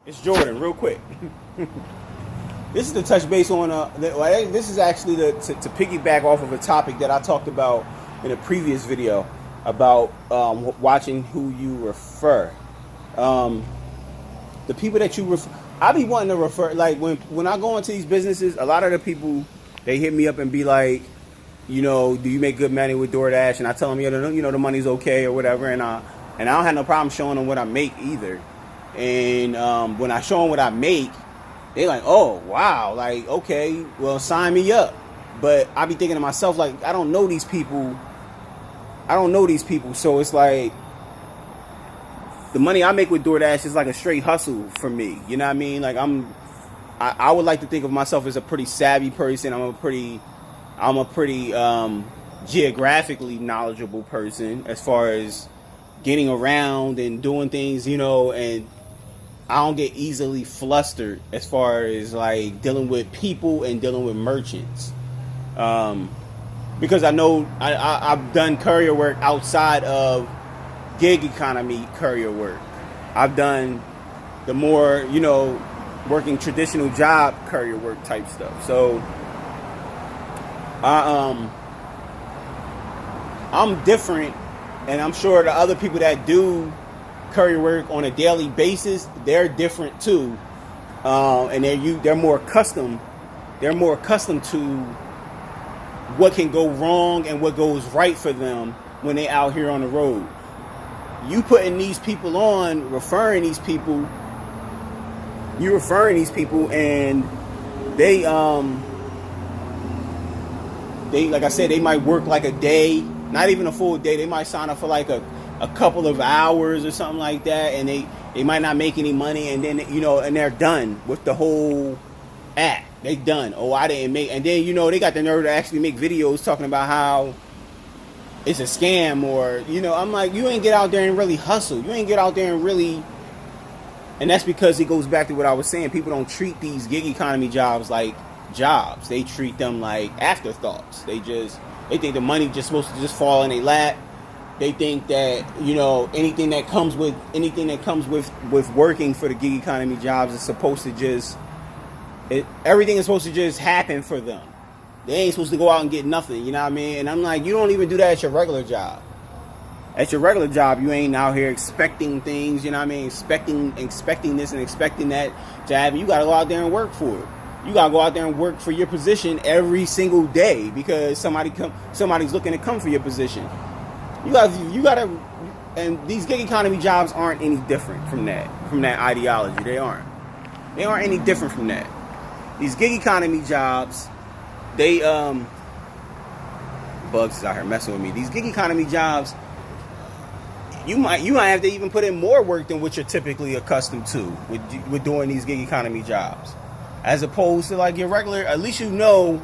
It's Jordan, real quick. This is to touch base on. This is actually to piggyback off of a topic that I talked about in a previous video about watching who you refer. The people that you refer. I be wanting to refer. Like when I go into these businesses, a lot of the people they hit me up and be like, you know, do you make good money with DoorDash? And I tell them, yeah, the money's okay or whatever. And I don't have no problem showing them what I make either. And when I show them what I make, they like, oh, wow, like, okay, well, sign me up. But I be thinking to myself, like, I don't know these people. So it's like the money I make with DoorDash is like a straight hustle for me. You know what I mean? Like I would like to think of myself as a pretty savvy person. I'm a pretty geographically knowledgeable person as far as getting around and doing things, you know, and I don't get easily flustered as far as like dealing with people and dealing with merchants. Because I know I've done courier work outside of gig economy courier work. I've done the more, you know, working traditional job courier work type stuff. So I'm different, and I'm sure the other people that do courier work on a daily basis, they're different too, and they're more accustomed to what can go wrong and what goes right for them when they out here on the road. You putting these people on, referring these people, and they like I said, they might work like a day, not even a full day. They might sign up for like a couple of hours or something like that, and they might not make any money, and then, you know, and they're done with the whole act. They done. Oh, I didn't make, and then, you know, they got the nerve to actually make videos talking about how it's a scam, or, you know, I'm like, you ain't get out there and really hustle. You ain't get out there and really, and that's because it goes back to what I was saying. People don't treat these gig economy jobs like jobs. They treat them like afterthoughts. They think the money just supposed to just fall in their lap. They think that, you know, anything that comes with working for the gig economy jobs is supposed to just, everything is supposed to just happen for them. They ain't supposed to go out and get nothing, you know what I mean? And I'm like, you don't even do that at your regular job. At your regular job, you ain't out here expecting things, you know what I mean? Expecting this and expecting that to happen. You got to go out there and work for it. You got to go out there and work for your position every single day because somebody's looking to come for your position. You gotta, and these gig economy jobs aren't any different from that ideology. They aren't any different from that. These gig economy jobs, they bugs is out here messing with me. These gig economy jobs, you might have to even put in more work than what you're typically accustomed to with doing these gig economy jobs, as opposed to like your regular. At least you know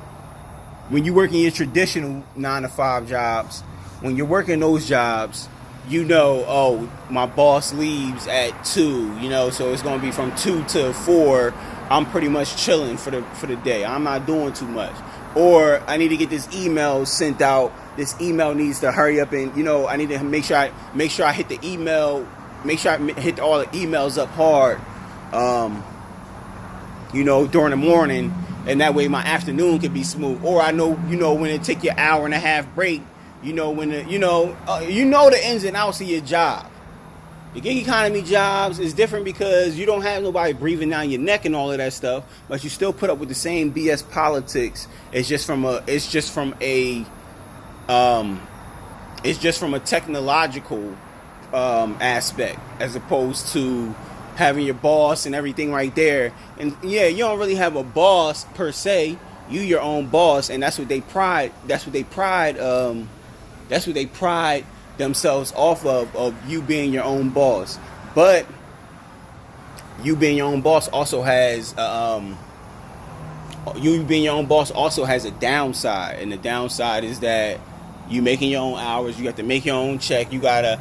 when you work in your traditional 9-to-5 jobs. When you're working those jobs, you know, oh, my boss leaves at 2, you know, so it's going to be from 2 to 4. I'm pretty much chilling for the day. I'm not doing too much. Or I need to get this email sent out. This email needs to hurry up, and, you know, I need to make sure I hit the email, make sure I hit all the emails up hard, you know, during the morning, and that way my afternoon can be smooth. Or I know, you know, when it take your hour and a half break, you know, when the ins and outs of your job. The gig economy jobs is different because you don't have nobody breathing down your neck and all of that stuff, but you still put up with the same BS politics. It's just from a technological aspect, as opposed to having your boss and everything right there. And yeah, you don't really have a boss per se. You your own boss, and that's what they pride themselves off of you being your own boss. But you being your own boss also has a downside, and the downside is that you making your own hours. You have to make your own check. You gotta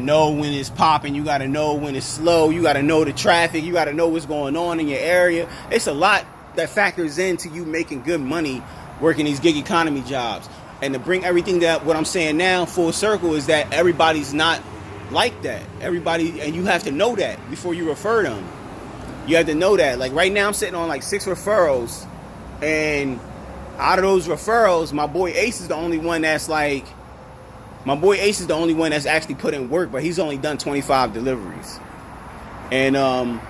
know when it's popping. You gotta know when it's slow. You gotta know the traffic. You gotta know what's going on in your area. It's a lot that factors into you making good money working these gig economy jobs. And to bring everything that what I'm saying now full circle is that everybody's not like that. Everybody, and you have to know that before you refer them. You have to know that. Like right now I'm sitting on like 6 referrals, and out of those referrals, my boy Ace is the only one that's actually put in work, but he's only done 25 deliveries. And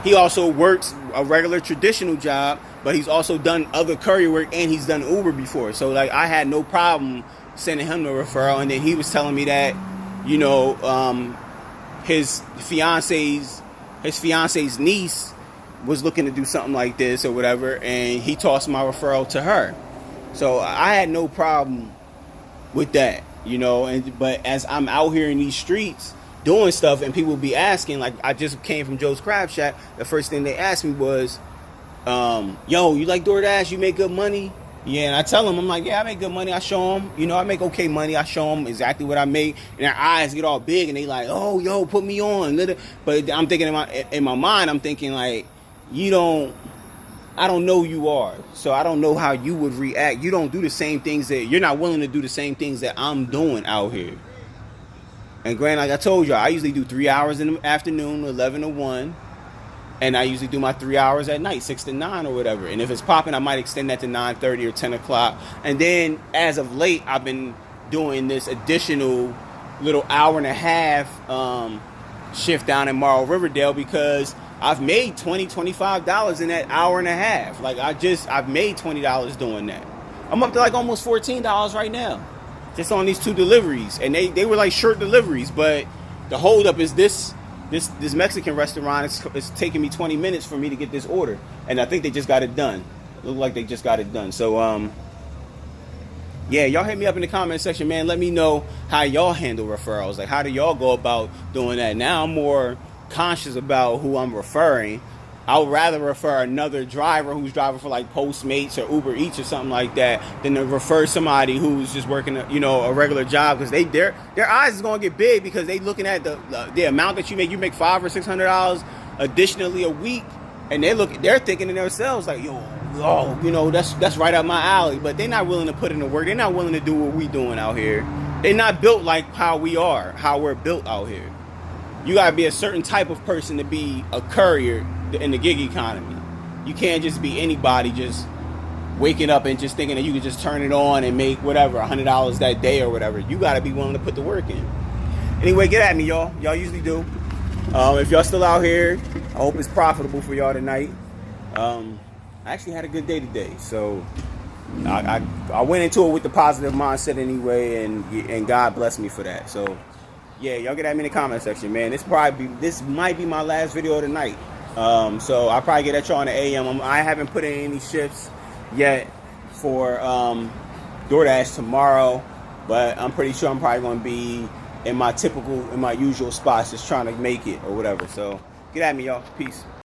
he also works a regular traditional job, but he's also done other courier work, and he's done Uber before. So like I had no problem sending him the referral. And then he was telling me that, you know, his fiance's niece was looking to do something like this or whatever, and he tossed my referral to her. So I had no problem with that, you know. But as I'm out here in these streets doing stuff, and people be asking, like I just came from Joe's Crab Shack, the first thing they asked me was, yo, you like DoorDash? You make good money? Yeah, and I tell them, I'm like, yeah, I make good money. I show them, you know, I make okay money. I show them exactly what I make, and their eyes get all big, and they like, oh, yo, put me on. But I'm thinking in my mind, I'm thinking like, I don't know who you are, so I don't know how you would react. You don't do the same things you're not willing to do the same things that I'm doing out here. And granted, like I told you, I usually do 3 hours in the afternoon, 11 to 1. And I usually do my 3 hours at night, 6 to 9 or whatever. And if it's popping, I might extend that to 9:30 or 10 o'clock. And then as of late, I've been doing this additional little hour and a half shift down in Morrow Riverdale, because I've made $20, $25 in that hour and a half. Like I've made $20 doing that. I'm up to like almost $14 right now, just on these 2 deliveries. And they were like short deliveries, but the holdup is this Mexican restaurant. It's taking me 20 minutes for me to get this order, and I think they just got it done. Look like they just got it done. So yeah, y'all hit me up in the comment section, man. Let me know how y'all handle referrals. Like, how do y'all go about doing that? Now I'm more conscious about who I'm referring. I would rather refer another driver who's driving for like Postmates or Uber Eats or something like that than to refer somebody who's just working, you know, a regular job, because their eyes is gonna get big, because they looking at the amount that you make. You make $500 or $600 additionally a week, and they're thinking to themselves like, yo, you know, that's right up my alley. But they're not willing to put in the work. They're not willing to do what we doing out here. They're not built like how we're built out here. You gotta be a certain type of person to be a courier in the gig economy. You can't just be anybody just waking up and just thinking that you can just turn it on and make whatever $100 that day or whatever. You got to be willing to put the work in. Anyway, get at me, y'all. Y'all usually do. If y'all still out here, I hope it's profitable for y'all tonight. I actually had a good day today, so I went into it with the positive mindset anyway, and God blessed me for that. So yeah, y'all get at me in the comment section, man. This might be my last video of the night. So I'll probably get at y'all in the AM. I haven't put in any shifts yet for DoorDash tomorrow, but I'm pretty sure I'm probably going to be in my usual spots, just trying to make it or whatever. So get at me, y'all. Peace.